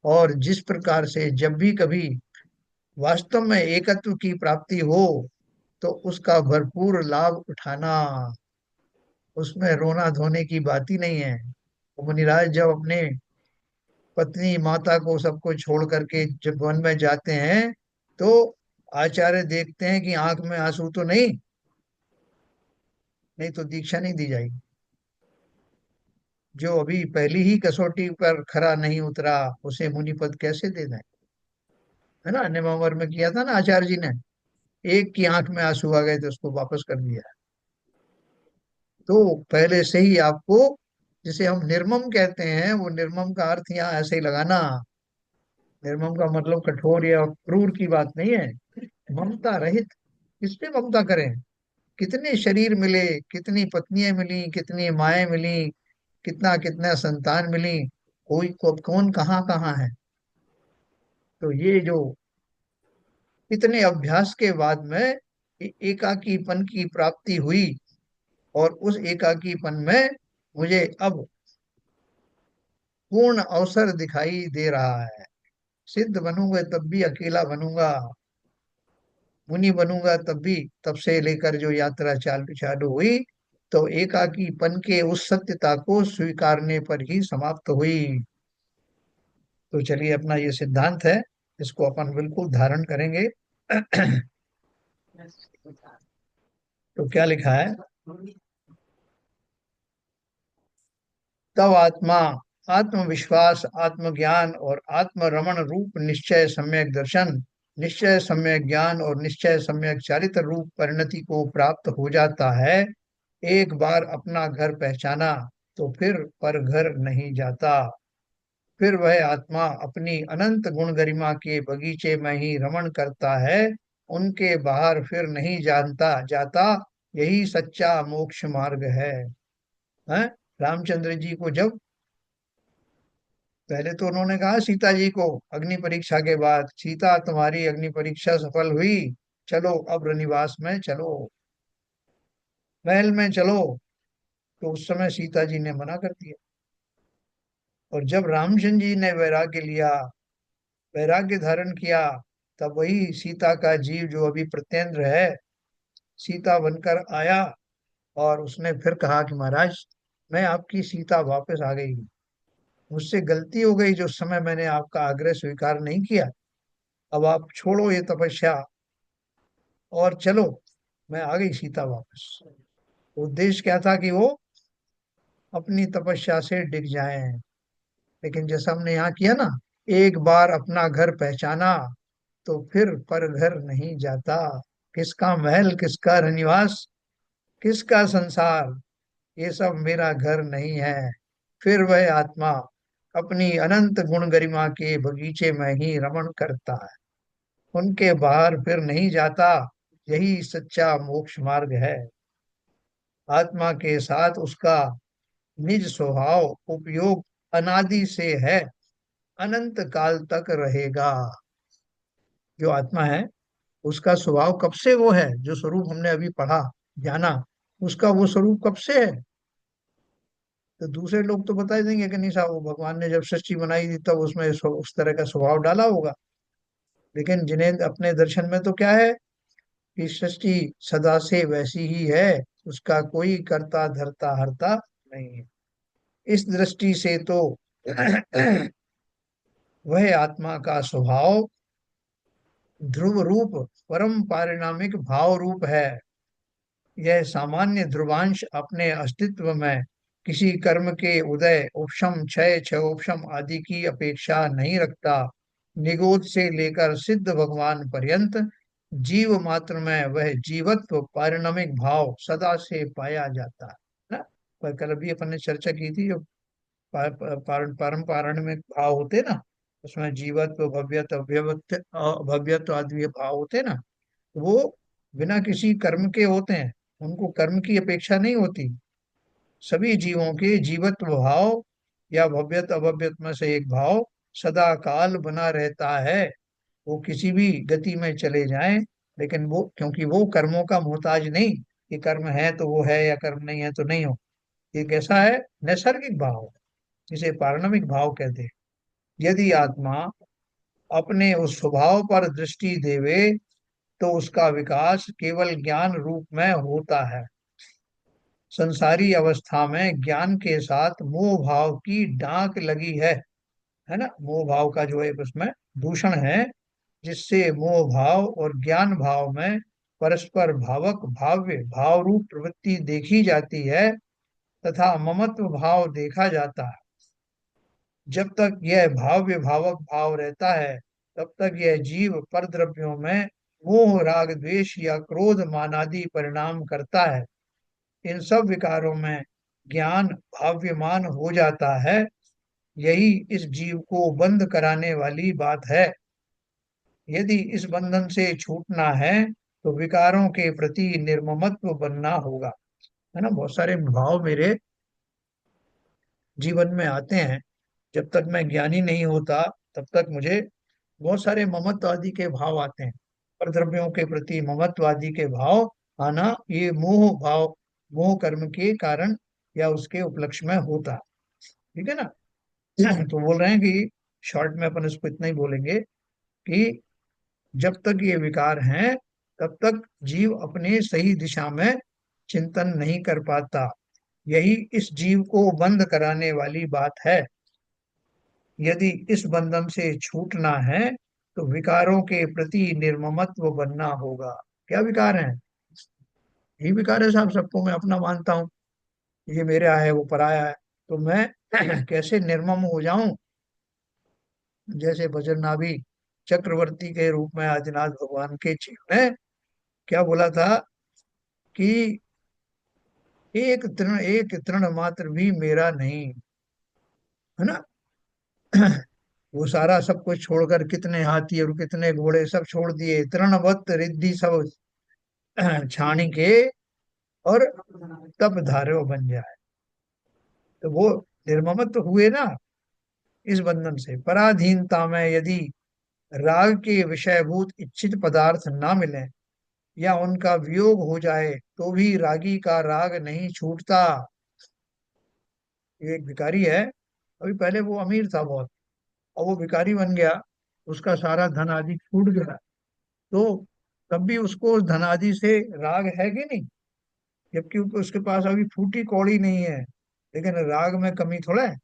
और जिस प्रकार से जब भी कभी वास्तव में एकत्व की प्राप्ति हो, तो उसका भरपूर लाभ उठाना। उसमें रोना धोने की बात ही नहीं है। वो मुनिराज जब अपने पत्नी माता को सबको छोड़ करके जब वन में जाते हैं, तो आचार्य देखते हैं कि आंख में आंसू तो नहीं, नहीं तो दीक्षा नहीं दी जाएगी। जो अभी पहली ही कसौटी पर खरा नहीं उतरा, उसे मुनि पद कैसे दे दें। है ना, निमावर में किया था ना आचार्य जी ने। एक की आंख में आंसू आ गए तो उसको वापस कर दिया। तो पहले से ही आपको, जिसे हम निर्मम कहते हैं, वो निर्मम का अर्थ यहाँ ऐसे ही लगाना निर्मम का मतलब कठोर या क्रूर की बात नहीं है, ममता रहित। किस पे ममता करें? कितने शरीर मिले, कितनी पत्नियां मिली, कितनी माएं मिली, कितना कितना संतान मिली, कौन कहाँ कहाँ है। तो ये जो इतने अभ्यास के बाद में एकाकीपन की प्राप्ति हुई, और उस एकाकीपन में मुझे अब पूर्ण अवसर दिखाई दे रहा है। सिद्ध बनूंगा तब भी अकेला बनूंगा, मुनि बनूंगा तब भी। तब से लेकर जो यात्रा चालू चालू हुई, तो एकाकीपन के उस सत्यता को स्वीकारने पर ही समाप्त हुई। तो चलिए, अपना ये सिद्धांत है, इसको अपन बिल्कुल धारण करेंगे। तो क्या लिखा है? तब आत्मा, आत्मविश्वास, आत्मज्ञान और आत्मरमण रूप निश्चय सम्यक दर्शन, निश्चय सम्यक ज्ञान और निश्चय सम्यक चारित्र रूप परिणति को प्राप्त हो जाता है। एक बार अपना घर पहचाना तो फिर पर घर नहीं जाता। फिर वह आत्मा अपनी अनंत गुण गरिमा के बगीचे में ही रमण करता है, उनके बाहर फिर नहीं जानता जाता। यही सच्चा मोक्ष मार्ग है। हैं? रामचंद्र जी को जब, पहले तो उन्होंने कहा सीता जी को अग्नि परीक्षा के बाद, सीता तुम्हारी अग्नि परीक्षा सफल हुई, चलो अब रनिवास में चलो, महल में चलो। तो उस समय सीता जी ने मना कर दिया। और जब रामचंद्र जी ने वैराग्य लिया, वैराग्य धारण किया, तब वही सीता का जीव जो अभी प्रत्येंद्र है, सीता बनकर आया। और उसने फिर कहा कि महाराज, मैं आपकी सीता वापस आ गई हूँ। मुझसे गलती हो गई जो उस समय मैंने आपका आग्रह स्वीकार नहीं किया। अब आप छोड़ो ये तपस्या और चलो। मैं आ गई सीता वापस। उद्देश्य क्या था? कि वो अपनी तपस्या से डिग जाएं। लेकिन जैसा हमने यहाँ किया ना, एक बार अपना घर पहचाना तो फिर पर घर नहीं जाता। किसका महल, किसका रनिवास, किसका संसार, ये सब मेरा घर नहीं है। फिर वह आत्मा अपनी अनंत गुण गरिमा के बगीचे में ही रमण करता है, उनके बाहर फिर नहीं जाता। यही सच्चा मोक्ष मार्ग है। आत्मा के साथ उसका निज स्वभाव उपयोग अनादि से है, अनंत काल तक रहेगा। जो आत्मा है, उसका स्वभाव कब से वो है, जो स्वरूप हमने अभी पढ़ा, जाना, उसका वो स्वरूप कब से है। तो दूसरे लोग तो बता देंगे कि नहीं साहब, वो भगवान ने जब सृष्टि बनाई थी तब उसमें उस तरह का स्वभाव डाला होगा। लेकिन जिन्हें अपने दर्शन में तो क्या है, कि सृष्टि सदा से वैसी ही है, उसका कोई करता धरता हरता नहीं है। इस दृष्टि से तो वह आत्मा का स्वभाव ध्रुव रूप, परम पारिणामिक भाव रूप है। यह सामान्य ध्रुवांश अपने अस्तित्व में किसी कर्म के उदय, उपशम, क्षय, क्षयोपशम आदि की अपेक्षा नहीं रखता। निगोद से लेकर सिद्ध भगवान पर्यंत जीव मात्र में वह जीवत्व पारिणामिक भाव सदा से पाया जाता है ना। पर कल भी अपन ने चर्चा की थी, जो परम पारणिक भाव होते ना, उसमें जीवत्व, भव्यत्व, भव्यत्व आदि भाव होते ना, वो बिना किसी कर्म के होते हैं। उनको कर्म की अपेक्षा नहीं होती। सभी जीवों के जीवत्व भाव या भव्यत अभव्यत में से एक भाव सदा काल बना रहता है। वो किसी भी गति में चले जाएं, लेकिन वो, क्योंकि वो कर्मों का मोहताज नहीं, कि कर्म है तो वो है या कर्म नहीं है तो नहीं हो। ये कैसा है? नैसर्गिक भाव, जिसे पारणमिक भाव कहते हैं। यदि आत्मा अपने उस स्वभाव पर दृष्टि देवे, तो उसका विकास केवल ज्ञान रूप में होता है। संसारी अवस्था में ज्ञान के साथ मोह भाव की डांक लगी है ना। मोह भाव का जो है उसमें दूषण है, जिससे मोह भाव और ज्ञान भाव में परस्पर भावक भाव्य भाव रूप प्रवृत्ति देखी जाती है, तथा ममत्व भाव देखा जाता है। जब तक यह भाव्य भावक भाव रहता है, तब तक यह जीव परद्रव्यों में मोह, राग, द्वेष या क्रोध मानादि परिणाम करता है। इन सब विकारों में ज्ञान भाव्यमान हो जाता है। यही इस जीव को बंद कराने वाली बात है। यदि इस बंधन से छूटना है तो विकारों के प्रति निर्ममत्व बनना होगा। है ना, बहुत सारे भाव मेरे जीवन में आते हैं। जब तक मैं ज्ञानी नहीं होता तब तक मुझे बहुत सारे ममत्व आदि के भाव आते हैं। पर द्रव्यों के प्रति ममत्व आदि के भाव आना, ये मोह भाव, मोह कर्म के कारण या उसके उपलक्ष्य में होता है। ठीक है ना। तो बोल रहे हैं कि शॉर्ट में अपन इसको इतना ही बोलेंगे कि जब तक ये विकार हैं तब तक जीव अपने सही दिशा में चिंतन नहीं कर पाता। यही इस जीव को बंद कराने वाली बात है। यदि इस बंधन से छूटना है तो विकारों के प्रति निर्ममत्व बनना होगा। क्या विकार है? यही विकार है साहब, सबको मैं अपना मानता हूँ। ये मेरा है, वो पराया है। तो मैं कैसे निर्मम हो जाऊं? जैसे वज्रनाभि चक्रवर्ती के रूप में आदिनाथ भगवान के जीव ने क्या बोला था कि एक तृण मात्र भी मेरा नहीं। है ना। वो सारा सब कुछ छोड़कर, कितने हाथी और कितने घोड़े सब छोड़ दिए, तृणवत रिद्धि सब छाणी के, और तब धार्यो बन जाए। तो वो निर्ममत तो हुए ना इस बंधन से। पराधीनता में यदि राग के विषयभूत इच्छित पदार्थ ना मिले या उनका वियोग हो जाए तो भी रागी का राग नहीं छूटता। ये एक भिखारी है, अभी पहले वो अमीर था बहुत, और वो भिखारी बन गया, उसका सारा धन आदि छूट गया। तो तब भी उसको उस धन आदि से राग है कि नहीं? जबकि उसके पास अभी फूटी कौड़ी नहीं है, लेकिन राग में कमी थोड़ा है।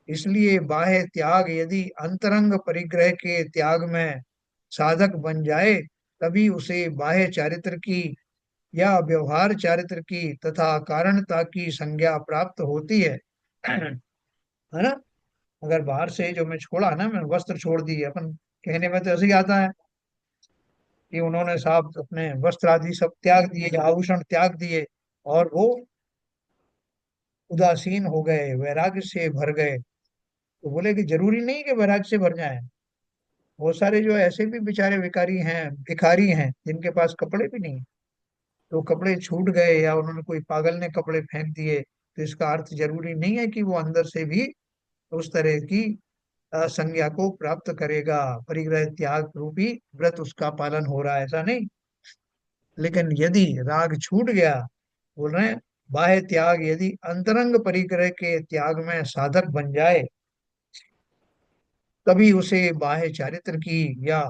इसलिए बाह्य त्याग यदि अंतरंग परिग्रह के त्याग में साधक बन जाए तभी उसे बाह्य चारित्र की या व्यवहार चारित्र की तथा कारणता की संज्ञा प्राप्त होती है। है ना। अगर बाहर से जो मैं छोड़ा ना, मैं वस्त्र छोड़ दिए, अपन कहने में तो ऐसे ही आता है कि उन्होंने साहब अपने वस्त्र आदि सब त्याग दिए, आभूषण त्याग दिए, और वो उदासीन हो गए, वैराग्य से भर गए। तो बोले कि जरूरी नहीं कि वैराग्य से भर जाए। बहुत सारे जो ऐसे भी बेचारे भिखारी हैं, भिखारी हैं जिनके पास कपड़े भी नहीं, तो कपड़े छूट गए या उन्होंने, कोई पागल ने कपड़े फेंक दिए, तो इसका अर्थ जरूरी नहीं है कि वो अंदर से भी उस तरह की संज्ञा को प्राप्त करेगा। परिग्रह त्याग रूपी व्रत उसका पालन हो रहा है, ऐसा नहीं। लेकिन यदि राग छूट गया, बोल रहे हैं, बाह्य त्याग यदि अंतरंग परिग्रह के त्याग में साधक बन जाए तभी उसे बाह्य चारित्र की या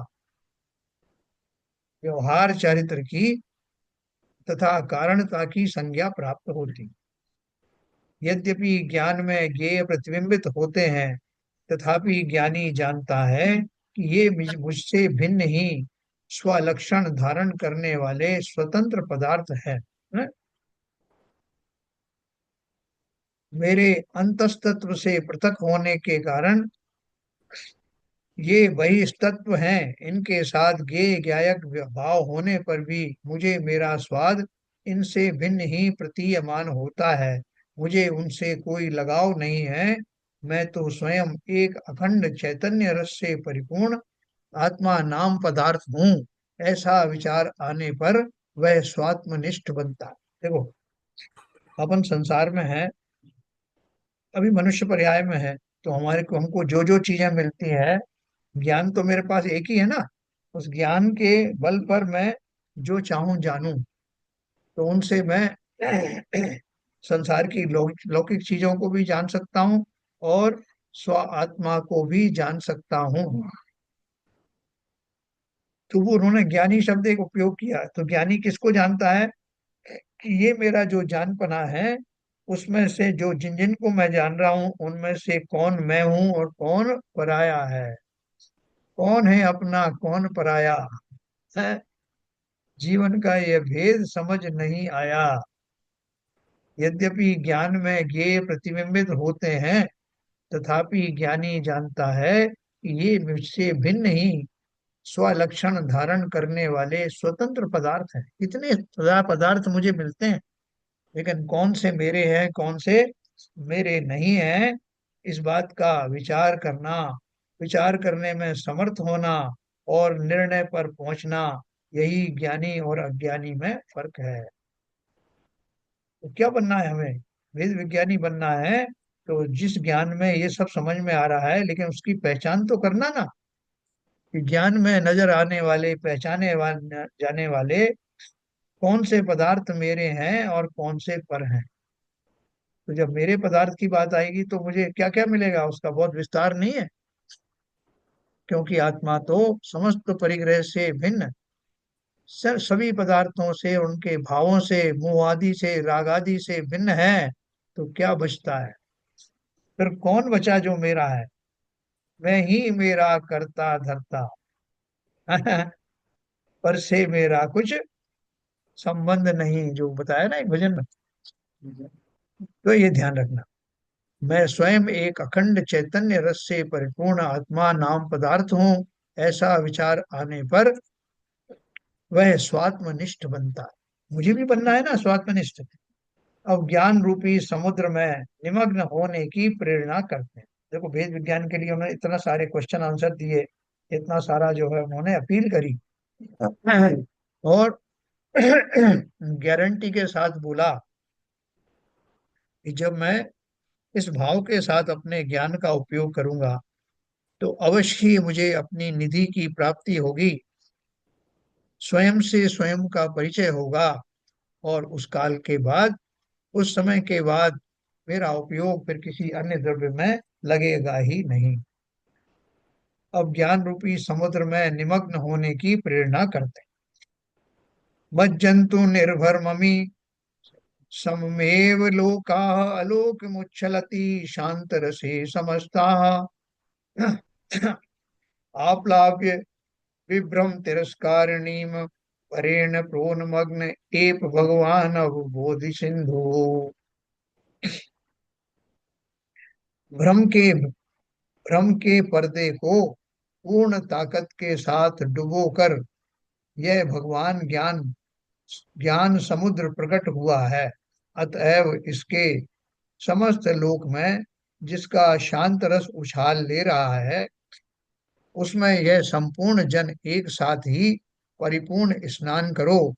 व्यवहार चारित्र की तथा कारणता की संज्ञा प्राप्त होती। यद्यपि ज्ञान में ज्ञेय प्रतिबिंबित होते हैं, तथापि ज्ञानी जानता है कि ये मुझसे भिन्न ही स्वलक्षण धारण करने वाले स्वतंत्र पदार्थ है। न? मेरे अंतस्तत्व से पृथक होने के कारण ये वही तत्व हैं। इनके साथ ज्ञेय ज्ञायक भाव होने पर भी मुझे मेरा स्वाद इनसे भिन्न ही प्रतीयमान होता है। मुझे उनसे कोई लगाव नहीं है। मैं तो स्वयं एक अखंड चैतन्य रस से परिपूर्ण आत्मा नाम पदार्थ हूँ। ऐसा विचार आने पर वह स्वात्मनिष्ठ बनता है। देखो, अपन संसार में है, अभी मनुष्य पर्याय में है, तो हमारे को हमको जो जो चीजें मिलती है, ज्ञान तो मेरे पास एक ही है ना। उस ज्ञान के बल पर मैं जो चाहूं जानूं, तो उनसे मैं संसार की लौकिक चीजों को भी जान सकता हूं और स्व आत्मा को भी जान सकता हूं। तो वो उन्होंने ज्ञानी शब्द एक उपयोग किया। तो ज्ञानी किसको जानता है कि ये मेरा जो जानपना है, उसमें से जो जिन जिन को मैं जान रहा हूं उनमें से कौन मैं हूं और कौन पराया है, कौन है अपना कौन पराया है। जीवन का यह भेद समझ नहीं आया। यद्यपि ज्ञान में ज्ञेय प्रतिबिंबित होते हैं, तथापि ज्ञानी जानता है कि ये मुझसे भिन्न ही स्वलक्षण धारण करने वाले स्वतंत्र पदार्थ हैं। कितने पदार्थ मुझे मिलते हैं, लेकिन कौन से मेरे हैं कौन से मेरे नहीं हैं, इस बात का विचार करना, विचार करने में समर्थ होना और निर्णय पर पहुंचना, यही ज्ञानी और अज्ञानी में फर्क है। तो क्या बनना है हमें? वेद विज्ञानी बनना है। तो जिस ज्ञान में ये सब समझ में आ रहा है, लेकिन उसकी पहचान तो करना ना, कि ज्ञान में नजर आने वाले, जाने वाले कौन से पदार्थ मेरे हैं और कौन से पर हैं। तो जब मेरे पदार्थ की बात आएगी तो मुझे क्या क्या मिलेगा, उसका बहुत विस्तार नहीं है, क्योंकि आत्मा तो समस्त परिग्रह से भिन्न, सभी पदार्थों से, उनके भावों से, मोह आदि से, राग आदि से भिन्न है। तो क्या बचता है? फिर कौन बचा जो मेरा है? मैं ही मेरा करता धरता। पर से मेरा कुछ संबंध नहीं, जो बताया ना एक भजन में। तो ये ध्यान रखना, मैं स्वयं एक अखंड चैतन्य रस से परिपूर्ण आत्मा नाम पदार्थ हूँ, ऐसा विचार आने पर वह स्वात्मनिष्ठ बनता है। मुझे भी बनना है ना स्वात्मनिष्ठ। अब ज्ञान रूपी समुद्र में निमग्न होने की प्रेरणा करते हैं। देखो, भेद विज्ञान के लिए उन्होंने इतना सारे क्वेश्चन आंसर दिए, इतना सारा जो है उन्होंने अपील करी, और गारंटी के साथ बोला कि जब मैं इस भाव के साथ अपने ज्ञान का उपयोग करूंगा तो अवश्य ही मुझे अपनी निधि की प्राप्ति होगी, स्वयं से स्वयं का परिचय होगा, और उस काल के बाद, उस समय के बाद मेरा उपयोग फिर किसी अन्य द्रव्य में लगेगा ही नहीं। अब ज्ञान रूपी समुद्र में निमग्न होने की प्रेरणा करते हैं। मज्जन्तु निर्भर ममी सममेव लोकाः अलोक मुच्छलति शांत रसे समस्ताः। आप्लाव्य विभ्रम तिरस्कारिणीम परेण प्रोन्मग्न एप भगवान अवबोधि सिंधु। भ्रम के भ्रम के पर्दे को पूर्ण ताकत के साथ डुबोकर यह भगवान ज्ञान ज्ञान समुद्र प्रकट हुआ है। अतएव इसके समस्त लोक में जिसका शांत रस उछाल ले रहा है, उसमें यह संपूर्ण जन एक साथ ही परिपूर्ण स्नान करो,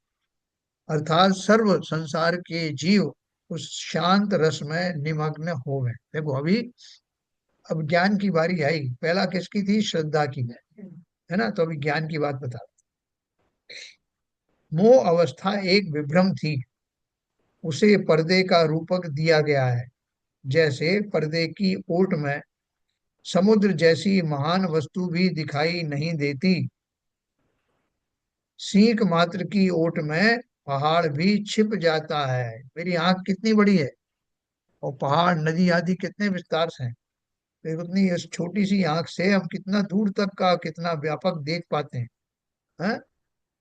अर्थात सर्व संसार के जीव उस शांत रस में निमग्न हो गए। देखो, अभी अब ज्ञान की बारी आई। पहला किसकी थी? श्रद्धा की, है ना? तो अभी ज्ञान की बात बता। मोह अवस्था एक विभ्रम थी, उसे पर्दे का रूपक दिया गया है। जैसे पर्दे की ओट में समुद्र जैसी महान वस्तु भी दिखाई नहीं देती, सीख मात्र की ओट में पहाड़ भी छिप जाता है। मेरी आंख कितनी बड़ी है, और पहाड़, नदी आदि कितने विस्तार से हैं। तो उतनी इस छोटी सी आंख से हम कितना दूर तक का, कितना व्यापक देख पाते हैं, हैं?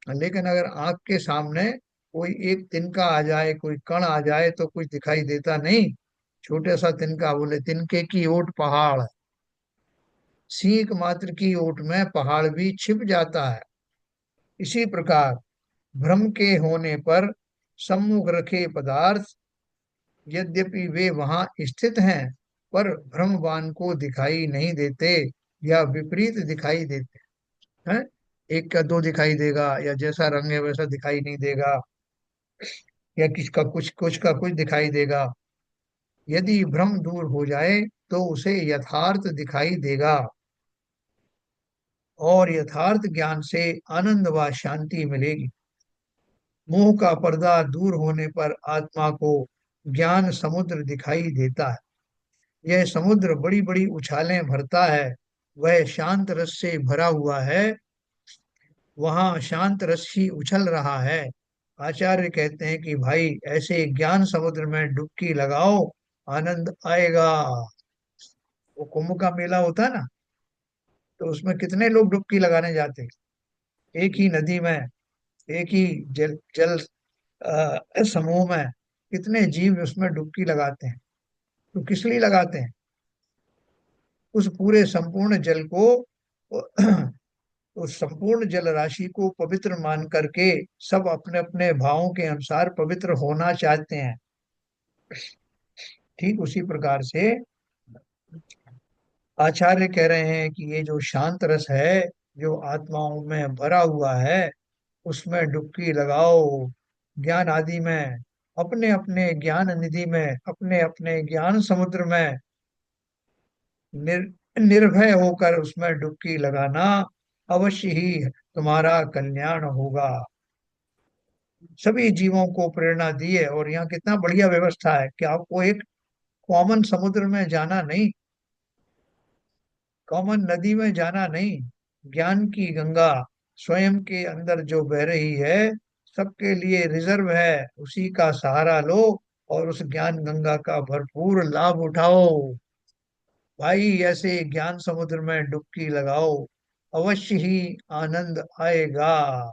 लेकिन अगर आंख के सामने कोई एक तिनका आ जाए, कोई कण आ जाए, तो कुछ दिखाई देता नहीं। छोटे सा तिनका, बोले तिनके की ओट पहाड़, सीख मात्र की ओट में पहाड़ भी छिप जाता है। इसी प्रकार भ्रम के होने पर सम्मुख रखे पदार्थ, यद्यपि वे वहां स्थित हैं, पर भ्रमवान को दिखाई नहीं देते, या विपरीत दिखाई देते हैं। एक का दो दिखाई देगा, या जैसा रंग है वैसा दिखाई नहीं देगा, या किसका कुछ, कुछ का कुछ दिखाई देगा। यदि भ्रम दूर हो जाए तो उसे यथार्थ दिखाई देगा, और यथार्थ ज्ञान से आनंद व शांति मिलेगी। मोह का पर्दा दूर होने पर आत्मा को ज्ञान समुद्र दिखाई देता है। यह समुद्र बड़ी बड़ी उछालें भरता है, वह शांत रस से भरा हुआ है, वहां शांत रस ही उछल रहा है। आचार्य कहते हैं कि भाई, ऐसे ज्ञान समुद्र में डुबकी लगाओ, आनंद आएगा। वो कुंभ का मेला होता है ना, तो उसमें कितने लोग डुबकी लगाने जाते हैं? एक ही नदी में, एक ही जल जल समूह में कितने जीव उसमें डुबकी लगाते हैं। तो किस लिए लगाते हैं? उस पूरे संपूर्ण जल को, उस संपूर्ण जल राशि को पवित्र मान करके सब अपने अपने भावों के अनुसार पवित्र होना चाहते हैं। ठीक उसी प्रकार से आचार्य कह रहे हैं कि ये जो शांत रस है, जो आत्माओं में भरा हुआ है, उसमें डुबकी लगाओ। ज्ञान आदि में, अपने अपने ज्ञान निधि में, अपने अपने ज्ञान समुद्र में निर, निर्भय होकर उसमें डुबकी लगाना। अवश्य ही तुम्हारा कल्याण होगा। सभी जीवों को प्रेरणा दी है, और यहाँ कितना बढ़िया व्यवस्था है कि आपको एक कॉमन समुद्र में जाना नहीं, कॉमन नदी में जाना नहीं। ज्ञान की गंगा स्वयं के अंदर जो बह रही है, सबके लिए रिजर्व है, उसी का सहारा लो और उस ज्ञान गंगा का भरपूर लाभ उठाओ। भाई ऐसे ज्ञान समुद्र में डुबकी लगाओ, अवश्य ही आनंद आएगा।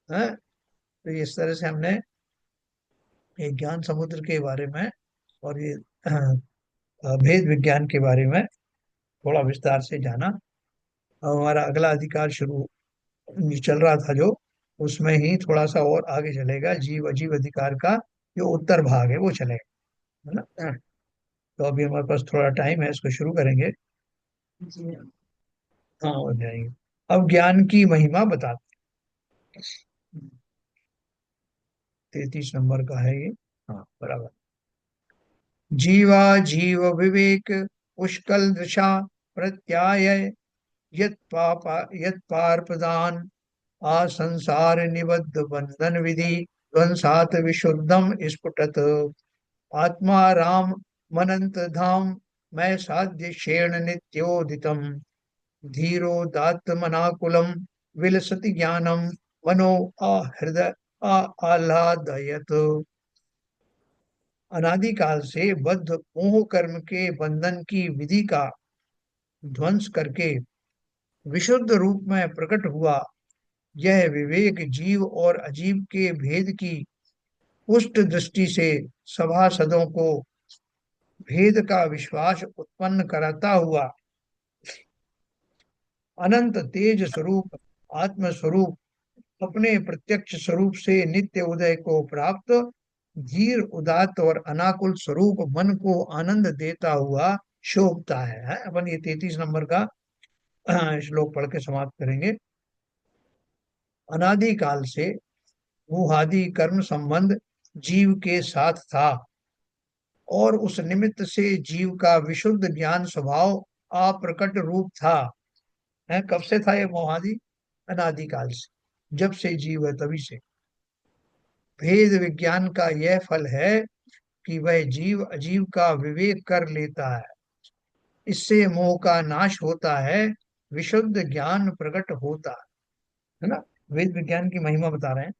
है? तो इस तरह से हमने ये ज्ञान समुद्र के बारे में और ये भेद विज्ञान के बारे में थोड़ा विस्तार से जाना। अब हमारा अगला अधिकार शुरू चल रहा था जो, उसमें ही थोड़ा सा और आगे चलेगा, जीव अजीव अधिकार का जो उत्तर भाग है वो चलेगा, है ना। तो अभी हमारे पास थोड़ा टाइम है, इसको शुरू करेंगे। हाँ, हो जाएंगे। अब ज्ञान की महिमा बताते हैं। 33 नंबर का है ये। हाँ, बराबर। जीवा जीव विवेक पुष्कल दृशा प्रत्याय यत पार प्रदान आ संसार निबद्ध बंधन विधि ध्वंसात विशुद्धम स्फुटत आत्मा राम मनंत धाम मैं साध्य क्षेण नित्योदितम धीरो मनाकुलम विलसति ज्ञानम मनो हृदय आह्लादयत। अनादिकाल से बद्ध मोह कर्म के बंधन की विधि का ध्वंस करके विशुद्ध रूप में प्रकट हुआ यह विवेक जीव और अजीव के भेद की पुष्ट दृष्टि से सभासदों को भेद का विश्वास उत्पन्न कराता हुआ अनंत तेज स्वरूप आत्म स्वरूप अपने प्रत्यक्ष स्वरूप से नित्य उदय को प्राप्त धीर उदात्त और अनाकुल स्वरूप मन को आनंद देता हुआ शोभता है। अपन ये 33 नंबर का श्लोक पढ़ के समाप्त करेंगे। अनादि काल से मोहादि कर्म संबंध जीव के साथ था, और उस निमित्त से जीव का विशुद्ध ज्ञान स्वभाव अप्रकट रूप था। है, कब से था ये मोहादि? अनादि काल से, जब से जीव है तभी से। भेद विज्ञान का यह फल है कि वह जीव अजीव का विवेक कर लेता है, इससे मोह का नाश होता है, विशुद्ध ज्ञान प्रकट होता है ना। वेद विज्ञान की महिमा बता रहे हैं।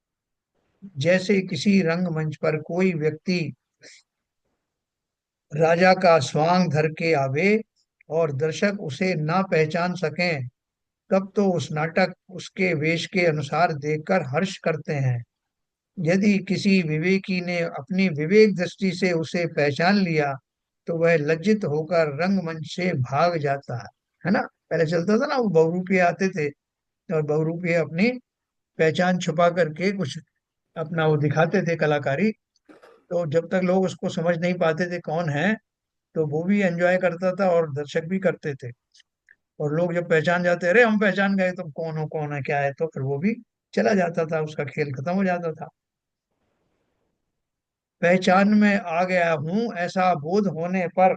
जैसे किसी रंगमंच पर कोई व्यक्ति राजा का स्वांग धर के आवे और दर्शक उसे ना पहचान सकें, तब तो उस नाटक उसके वेश के अनुसार देखकर हर्ष करते हैं। यदि किसी विवेकी ने अपनी विवेक दृष्टि से उसे पहचान लिया, तो वह लज्जित होकर रंगमंच से भाग जाता है ना। पहले चलता था ना, वो बहुरूपिये आते थे और बहुरूपिये अपनी पहचान छुपा करके कुछ अपना वो दिखाते थे कलाकारी। तो जब तक लोग उसको समझ नहीं पाते थे कौन है, तो वो भी एंजॉय करता था और दर्शक भी करते थे। और लोग जब पहचान जाते, अरे हम पहचान गए, तुम कौन हो, कौन है, क्या है, तो फिर वो भी चला जाता था, उसका खेल खत्म हो जाता था। पहचान में आ गया हूं ऐसा बोध होने पर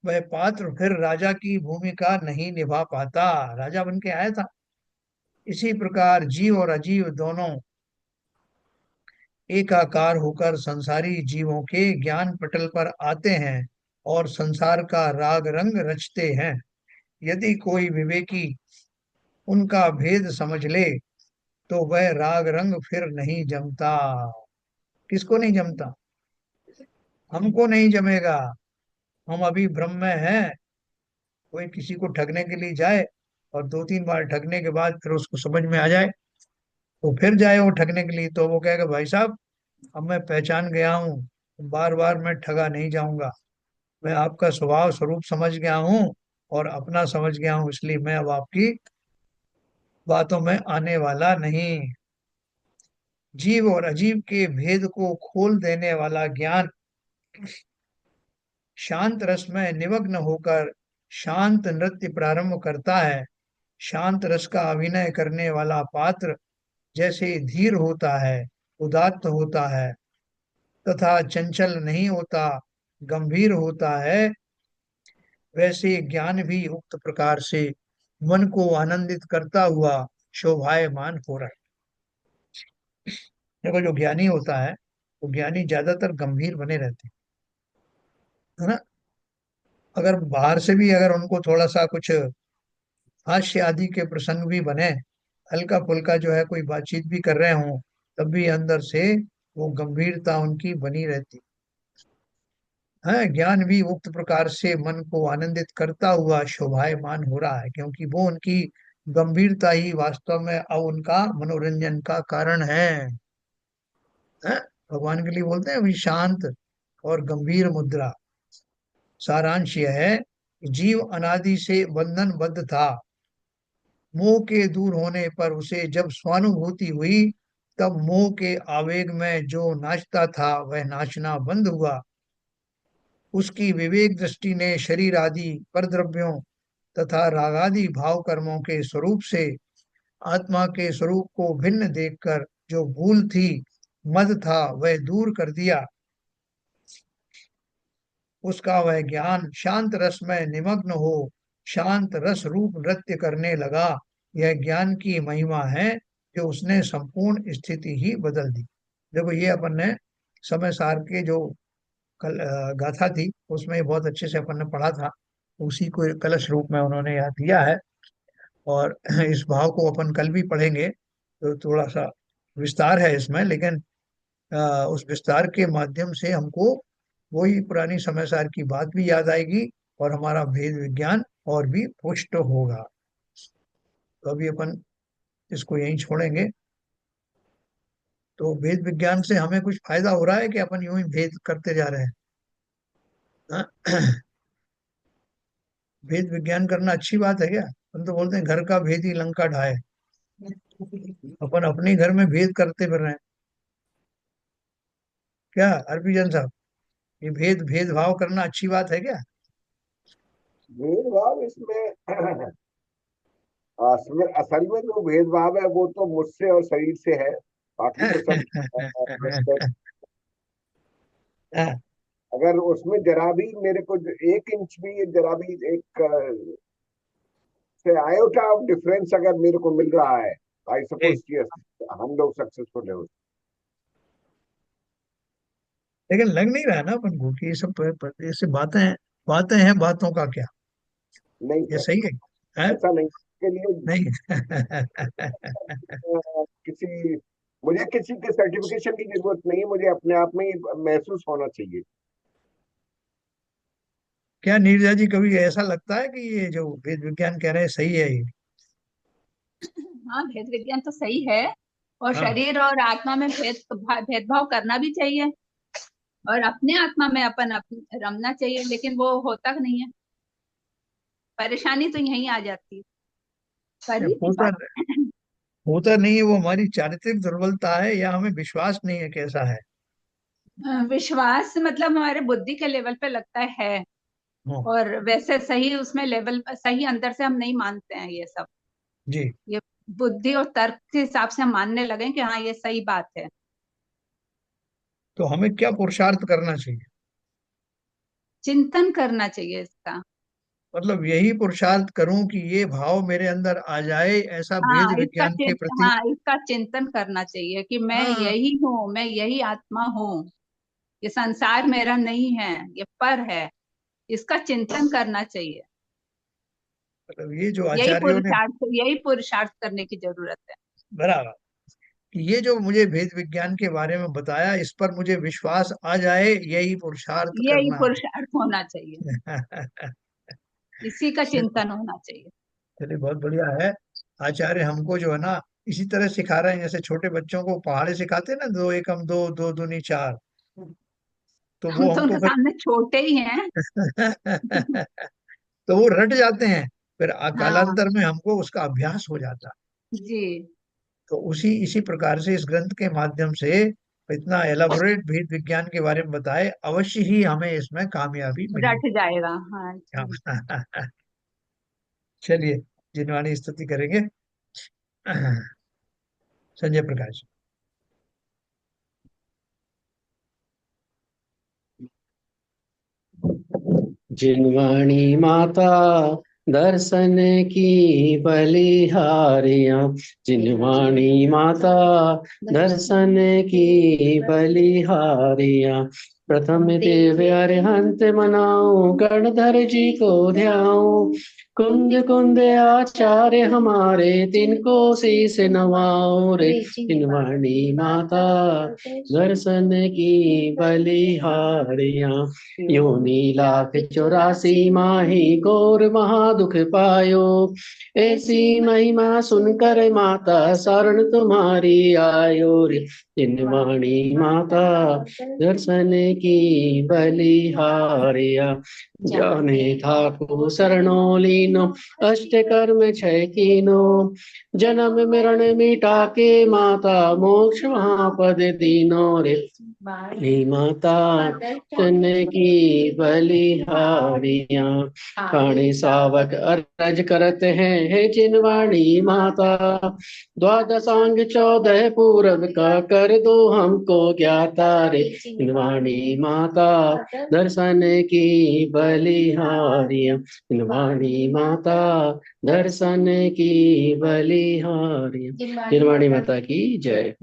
वह पात्र फिर राजा की भूमिका नहीं निभा पाता, राजा बन के आया था। इसी प्रकार जीव और अजीव दोनों एकाकार होकर संसारी जीवों के ज्ञान पटल पर आते हैं और संसार का राग रंग रचते हैं। यदि कोई विवेकी उनका भेद समझ ले, तो वह राग रंग फिर नहीं जमता। किसको नहीं जमता? हमको नहीं जमेगा। हम अभी भ्रम में हैं। कोई किसी को ठगने के लिए जाए और 2-3 बार ठगने के बाद फिर उसको समझ में आ जाए, तो फिर जाए वो ठगने के लिए, तो वो कहेगा भाई साहब, अब मैं पहचान गया हूँ, बार बार मैं ठगा नहीं जाऊंगा। मैं आपका स्वभाव स्वरूप समझ गया हूँ और अपना समझ गया हूँ, इसलिए मैं अब आपकी बातों में आने वाला नहीं। जीव और अजीव के भेद को खोल देने वाला ज्ञान शांत रस में निमग्न होकर शांत नृत्य प्रारंभ करता है। शांत रस का अभिनय करने वाला पात्र जैसे धीर होता है, उदात्त होता है तथा चंचल नहीं होता, गंभीर होता है, वैसे ज्ञान भी उक्त प्रकार से मन को आनंदित करता हुआ शोभायमान हो रहा है। देखो, जो ज्ञानी होता है वो ज्ञानी ज्यादातर गंभीर बने रहते हैं, है ना। अगर बाहर से भी अगर उनको थोड़ा सा कुछ हास्य आदि के प्रसंग भी बने, हल्का फुल्का जो है कोई बातचीत भी कर रहे हों, तब भी अंदर से वो गंभीरता उनकी बनी रहती है। ज्ञान भी उक्त प्रकार से मन को आनंदित करता हुआ शोभायमान हो रहा है, क्योंकि वो उनकी गंभीरता ही वास्तव में अब उनका मनोरंजन का कारण है? भगवान के लिए बोलते हैं अभी शांत और गंभीर मुद्रा। सारांश यह है कि जीव अनादि से बंधनबद्ध था। मोह के दूर होने पर उसे जब स्वानुभूति हुई, तब मोह के आवेग में जो नाचता था वह नाचना बंद हुआ। उसकी विवेक दृष्टि ने शरीर आदि परद्रव्यों तथा रागादि भाव कर्मों के स्वरूप से आत्मा के स्वरूप को भिन्न देखकर जो भूल थी, मद था, वह दूर कर दिया। उसका वह ज्ञान शांत रस में निमग्न हो शांत रस रूप नृत्य करने लगा। यह ज्ञान की महिमा है जो उसने संपूर्ण स्थिति ही बदल दी। देखो, ये अपन ने समय सार के जो गाथा थी उसमें बहुत अच्छे से अपन ने पढ़ा था। उसी को कलश रूप में उन्होंने यहाँ दिया है, और इस भाव को अपन कल भी पढ़ेंगे। तो थोड़ा सा विस्तार है इसमें, लेकिन उस विस्तार के माध्यम से हमको वही पुरानी समय सार की बात भी याद आएगी और हमारा भेद विज्ञान और भी पुष्ट होगा। तो अभी अपन इसको यहीं छोड़ेंगे। तो भेद विज्ञान से हमें कुछ फायदा हो रहा है कि अपन यूं ही भेद करते जा रहे हैं? हाँ? भेद विज्ञान करना अच्छी बात है क्या? हम तो बोलते हैं घर का भेद ही लंका ढाए। अपन अपने घर में भेद करते फिर रहे हैं क्या हरभजन साहब? ये भेदभाव करना अच्छी बात है क्या? भेदभाव इसमें असल में जो भेदभाव है वो तो मुझसे और शरीर से है, बाकी तो सब अगर उसमें जरा भी मेरे को 1 इंच भी, जरा भी एक से आयोटा ऑफ डिफरेंस अगर मेरे को मिल रहा है, आई सपोज हम लोग सक्सेसफुल है लेकिन लग नहीं रहा है ना अपन को कि ये सब ऐसे बातें बातें हैं, बातों का क्या? नहीं ये सर, सही है? ऐसा नहीं के लिए नहीं। किसी मुझे किसी के सर्टिफिकेशन की जरूरत नहीं है, मुझे अपने आप में ही महसूस होना चाहिए। क्या नीरजा जी, कभी ऐसा लगता है कि ये जो वेद विज्ञान कह रहे हैं सही है ये? हाँ, भेद विज्ञान तो सही है। और हाँ। शरीर और आत्मा में भेदभाव करना भी चाहिए। और अपने आत्मा में अपन रमना चाहिए, लेकिन वो होता नहीं है। परेशानी तो यहीं आ जाती है। कर ये रही थी होता बात। होता नहीं है, वो हमारी चारित्रिक दुर्बलता है या हमें विश्वास नहीं है, कैसा है? विश्वास मतलब हमारे बुद्धि के लेवल पे लगता है। हाँ। और वैसे सही उसमें लेवल सही अंदर से हम नहीं मानते हैं ये सब। जी। ये बुद्धि और तर्क के हिसाब से हम मानने लगे कि हाँ, ये सही बात है। तो हमें क्या पुरुषार्थ करना चाहिए? चिंतन करना चाहिए इसका। मतलब यही पुरुषार्थ करूं कि ये भाव मेरे अंदर आ जाए, ऐसा हाँ, भेद विज्ञान के प्रति? हाँ, इसका चिंतन करना चाहिए कि मैं हाँ। यही हूँ, मैं यही आत्मा हूँ। ये संसार मेरा नहीं है, ये पर है। इसका चिंतन करना चाहिए। मतलब ये जो आचार्यों ने, यही पुरुषार्थ करने की जरूरत है। बराबर, कि ये जो मुझे भेद विज्ञान के बारे में बताया, इस पर मुझे विश्वास आ जाए, यही पुरुषार्थ यही करना पुरुषार्थ होना चाहिए। है। इसी का चिंतन होना चाहिए। चलिए, बहुत बढ़िया है। आचार्य हमको जो है ना इसी तरह सिखा रहे हैं, जैसे छोटे बच्चों को पहाड़े सिखाते हैं ना, दो एकम दो, दो दूनी चार। तो हम वो तो हमको उनके फिर सामने छोटे ही हैं। तो वो रट जाते हैं, फिर हाँ कालांतर में हमको उसका अभ्यास हो जाता है। जी। तो उसी इसी प्रकार से इस ग्रंथ के माध्यम से इतना एलाबोरेट भेद विज्ञान के बारे में बताए, अवश्य ही हमें इसमें कामयाबी रट मिलेगी। जाएगा। हाँ जी। चलिए, जिनवाणी स्तुति करेंगे संजय प्रकाश। जिनवाणी माता दर्शन की बलिहारियां, जिनवाणी माता दर्शन की बलिहारियां। प्रथम दिव्य अरिहंत मनाऊं, गणधर जी को ध्याऊं। कुंद कुंद आचार्य हमारे, तिनको शीस नवाऊं रे। जिनवाणी माता दर्शन की बलिहारियां। योनि लाख 84 माही, घोर महादुख पायो। ऐसी महिमा सुनकर माता, शरण तुम्हारी आयो रे। जिनवाणी माता दर्शन की बलिहारिया। जाने ठाकुर शरणो लीनो, अष्ट कर्म छय कीनो। जन्म मरण मिटा के माता, मोक्ष महापद दीनो रे। माता दर्शन की बलिहारियां। खाने सावक अरज करते हैं, हे जिनवाणी माता। द्वादशांग 14 पूरब का कर दो हमको ज्ञाता रे। जिनवाणी माता दर्शन की बलिहारियां। जिनवाणी माता दर्शन की बलिहारियां। जिनवाणी माता की जय।